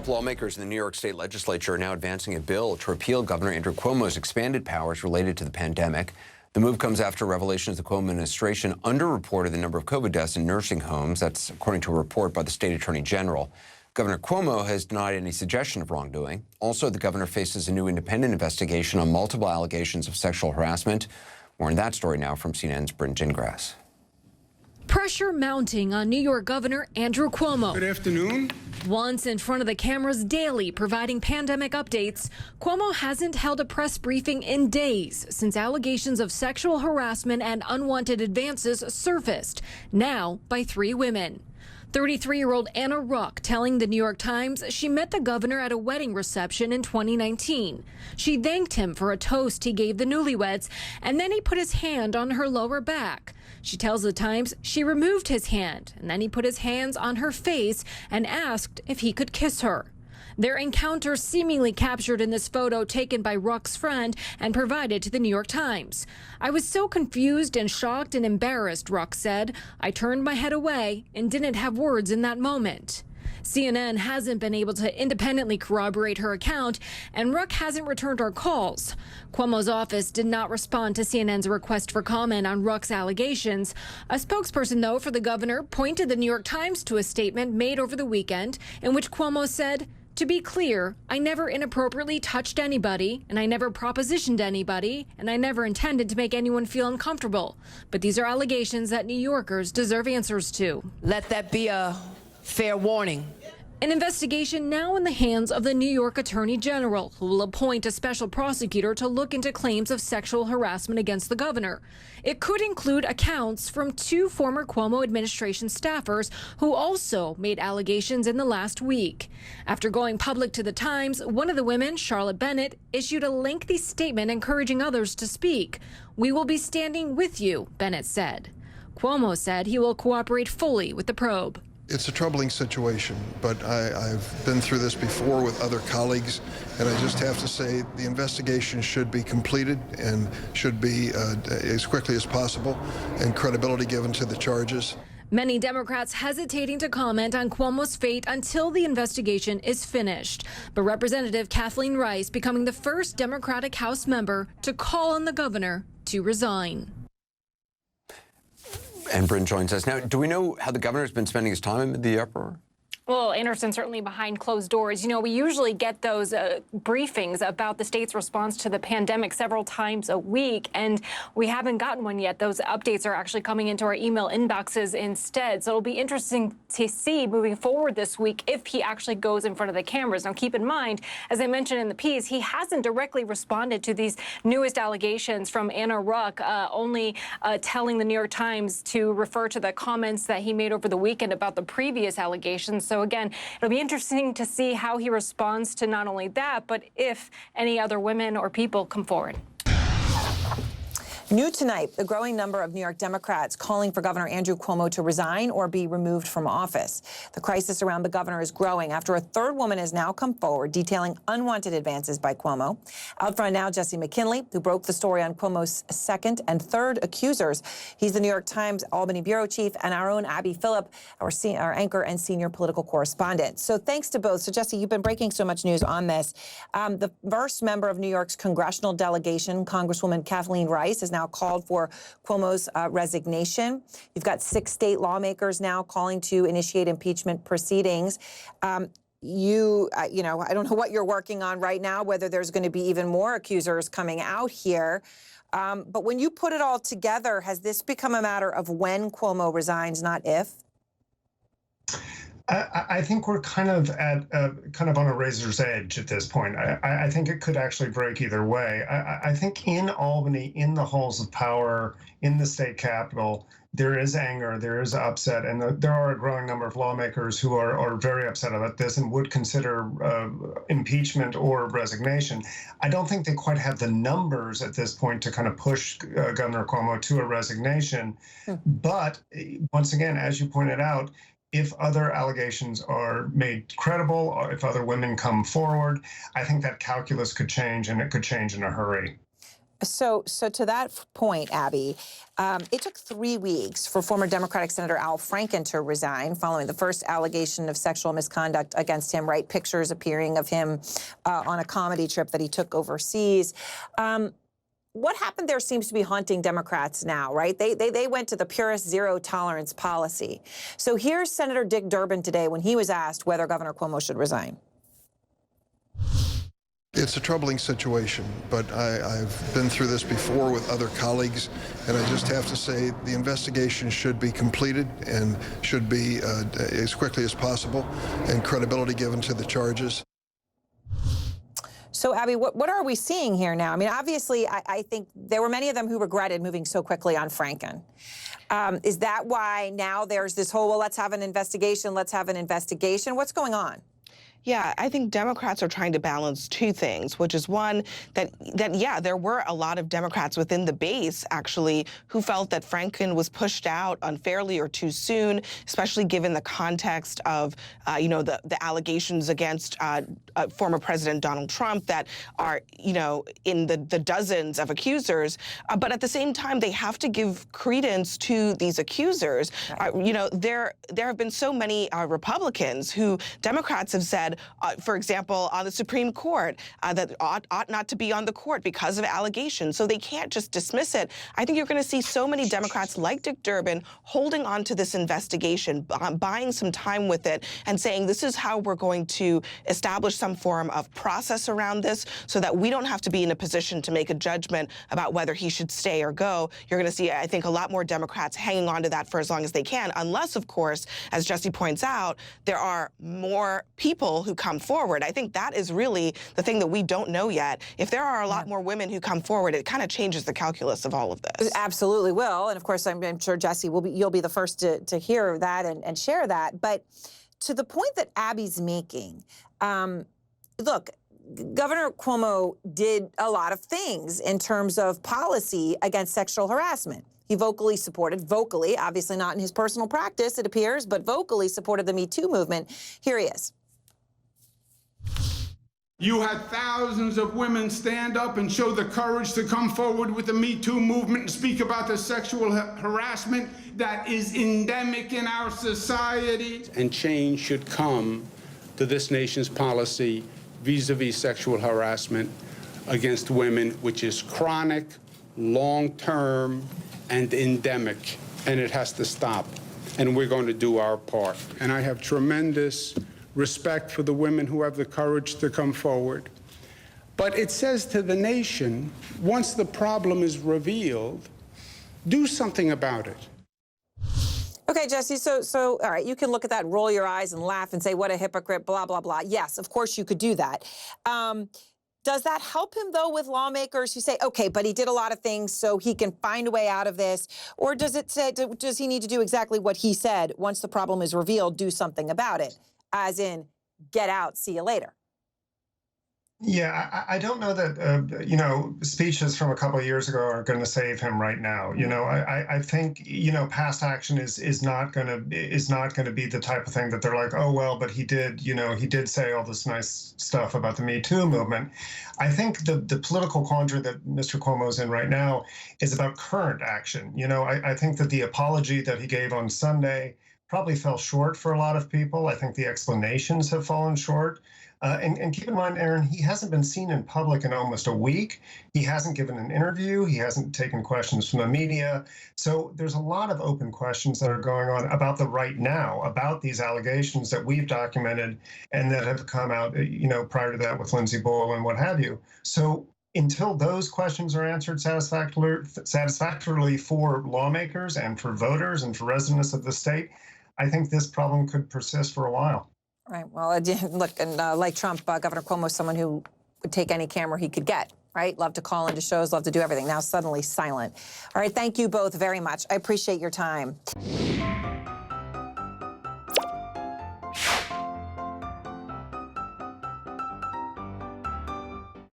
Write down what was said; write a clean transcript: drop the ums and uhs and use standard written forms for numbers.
Top lawmakers in the New York State legislature are now advancing a bill to repeal Governor Andrew Cuomo's expanded powers related to the pandemic. The move comes after revelations the Cuomo administration underreported the number of COVID deaths in nursing homes. That's according to a report by the state attorney general. Governor Cuomo has denied any suggestion of wrongdoing. Also, the governor faces a new independent investigation on multiple allegations of sexual harassment. More on that story now from CNN's Bryn Gingras. Pressure mounting on New York Governor Andrew Cuomo. Good afternoon. Once in front of the cameras daily providing pandemic updates, Cuomo hasn't held a press briefing in days since allegations of sexual harassment and unwanted advances surfaced, now by 3 women. 33-year-old Anna Ruch telling the New York Times she met the governor at a wedding reception in 2019. She thanked him for a toast he gave the newlyweds, and then he put his hand on her lower back. She tells the Times she removed his hand, and then he put his hands on her face and asked if he could kiss her. Their encounter seemingly captured in this photo taken by Ruch's friend and provided to the New York Times. I was so confused and shocked and embarrassed, Ruch said. I turned my head away and didn't have words in that moment. CNN hasn't been able to independently corroborate her account, and Ruch hasn't returned our calls. Cuomo's office did not respond to CNN's request for comment on Ruch's allegations. A spokesperson, though, for the governor pointed the New York Times to a statement made over the weekend in which Cuomo said, "To be clear, I never inappropriately touched anybody, and I never propositioned anybody, and I never intended to make anyone feel uncomfortable. But these are allegations that New Yorkers deserve answers to." Let that be a fair warning. An investigation now in the hands of the New York Attorney General, who will appoint a special prosecutor to look into claims of sexual harassment against the governor. It could include accounts from 2 former Cuomo administration staffers who also made allegations in the last week. After going public to the Times, one of the women, Charlotte Bennett, issued a lengthy statement encouraging others to speak. "We will be standing with you," Bennett said. Cuomo said he will cooperate fully with the probe. It's a troubling situation, but I've been through this before with other colleagues, and I just have to say the investigation should be completed and should be as quickly as possible, and credibility given to the charges. Many Democrats hesitating to comment on Cuomo's fate until the investigation is finished. But Representative Kathleen Rice becoming the first Democratic House member to call on the governor to resign. And Bryn joins us. Now, do we know how the governor's been spending his time in the uproar? Well, Anderson, certainly behind closed doors. You know, we usually get those briefings about the state's response to the pandemic several times a week, and we haven't gotten one yet. Those updates are actually coming into our email inboxes instead. So it'll be interesting to see moving forward this week if he actually goes in front of the cameras. Now, keep in mind, as I mentioned in the piece, he hasn't directly responded to these newest allegations from Anna Ruch, only telling the New York Times to refer to the comments that he made over the weekend about the previous allegations. So again, it'll be interesting to see how he responds to not only that, but if any other women or people come forward. New tonight, the growing number of New York Democrats calling for Governor Andrew Cuomo to resign or be removed from office. The crisis around the governor is growing after a 3rd woman has now come forward detailing unwanted advances by Cuomo. Out front now, Jesse McKinley, who broke the story on Cuomo's 2nd and 3rd accusers. He's the New York Times Albany bureau chief, and our own Abby Phillip, our anchor and senior political correspondent. So thanks to both. So Jesse, you've been breaking so much news on this. The first member of New York's congressional delegation, Congresswoman Kathleen Rice, is now called for Cuomo's resignation. You've got 6 state lawmakers now calling to initiate impeachment proceedings. You know, I don't know what you're working on right now, whether there's going to be even more accusers coming out here. But when you put it all together, has this become a matter of when Cuomo resigns, not if? I think we're kind of on a razor's edge at this point. I think it could actually break either way. I think in Albany, in the halls of power, in the state capitol, there is anger, there is upset, and there are a growing number of lawmakers who are very upset about this and would consider impeachment or resignation. I don't think they quite have the numbers at this point to kind of push Governor Cuomo to a resignation. But once again, as you pointed out, if other allegations are made credible, or if other women come forward, I think that calculus could change, and it could change in a hurry. So to that point, Abby, it took 3 weeks for former Democratic Senator Al Franken to resign following the first allegation of sexual misconduct against him, right? Pictures appearing of him on a comedy trip that he took overseas. What happened there seems to be haunting Democrats now, right? They went to the purest zero tolerance policy. So here's Senator Dick Durbin today when he was asked whether Governor Cuomo should resign. It's a troubling situation, but I've been through this before with other colleagues, and I just have to say the investigation should be completed and should be as quickly as possible, and credibility given to the charges. So, Abby, what are we seeing here now? I mean, obviously, I think there were many of them who regretted moving so quickly on Franken. Is that why now there's this whole, well, let's have an investigation, let's have an investigation? What's going on? Yeah, I think Democrats are trying to balance two things, which is one, that yeah, there were a lot of Democrats within the base, actually, who felt that Franken was pushed out unfairly or too soon, especially given the context of, you know, the allegations against former President Donald Trump that are, you know, in the dozens of accusers. But at the same time, they have to give credence to these accusers. Right. You know, there have been so many Republicans who Democrats have said, for example, on the Supreme Court, that ought not to be on the court because of allegations. So they can't just dismiss it. I think you're going to see so many Democrats like Dick Durbin holding on to this investigation, buying some time with it, and saying this is how we're going to establish some form of process around this so that we don't have to be in a position to make a judgment about whether he should stay or go. You're going to see, I think, a lot more Democrats hanging on to that for as long as they can, unless, of course, as Jesse points out, there are more people who come forward. I think that is really the thing that we don't know yet. If there are a lot more women who come forward, it kind of changes the calculus of all of this. It absolutely will. And of course, I'm sure, Jesse, you'll be the first to hear that and share that. But to the point that Abby's making, look, Governor Cuomo did a lot of things in terms of policy against sexual harassment. He vocally, obviously not in his personal practice, it appears, but vocally supported the Me Too movement. Here he is. You had thousands of women stand up and show the courage to come forward with the Me Too movement and speak about the sexual harassment that is endemic in our society. And change should come to this nation's policy vis-a-vis sexual harassment against women, which is chronic, long-term, and endemic, and it has to stop. And we're going to do our part. And I have tremendous respect for the women who have the courage to come forward. But it says to the nation, once the problem is revealed, do something about it. Okay, Jesse, so all right, you can look at that, roll your eyes and laugh and say, what a hypocrite, blah, blah, blah. Yes, of course you could do that. Does that help him, though, with lawmakers who say, okay, but he did a lot of things so he can find a way out of this? Or does it say, does he need to do exactly what he said? Once the problem is revealed, do something about it, as in get out, see you later? Yeah, I don't know that, you know, speeches from a couple of years ago are going to save him right now. You know, I think, you know, past action is not going to be the type of thing that they're like, oh, well, but he did, you know, he did say all this nice stuff about the Me Too movement. I think the political quandary that Mr. Cuomo's in right now is about current action. You know, I think that the apology that he gave on Sunday probably fell short for a lot of people. I think the explanations have fallen short. And keep in mind, Aaron, he hasn't been seen in public in almost a week. He hasn't given an interview. He hasn't taken questions from the media. So there's a lot of open questions that are going on about the right now, about these allegations that we've documented and that have come out, you know, prior to that with Lindsey Boyle and what have you. So until those questions are answered satisfactorily for lawmakers and for voters and for residents of the state, I think this problem could persist for a while. Right. Well, look, and like Trump, Governor Cuomo is someone who would take any camera he could get, right? Love to call into shows, love to do everything. Now suddenly silent. All right. Thank you both very much. I appreciate your time.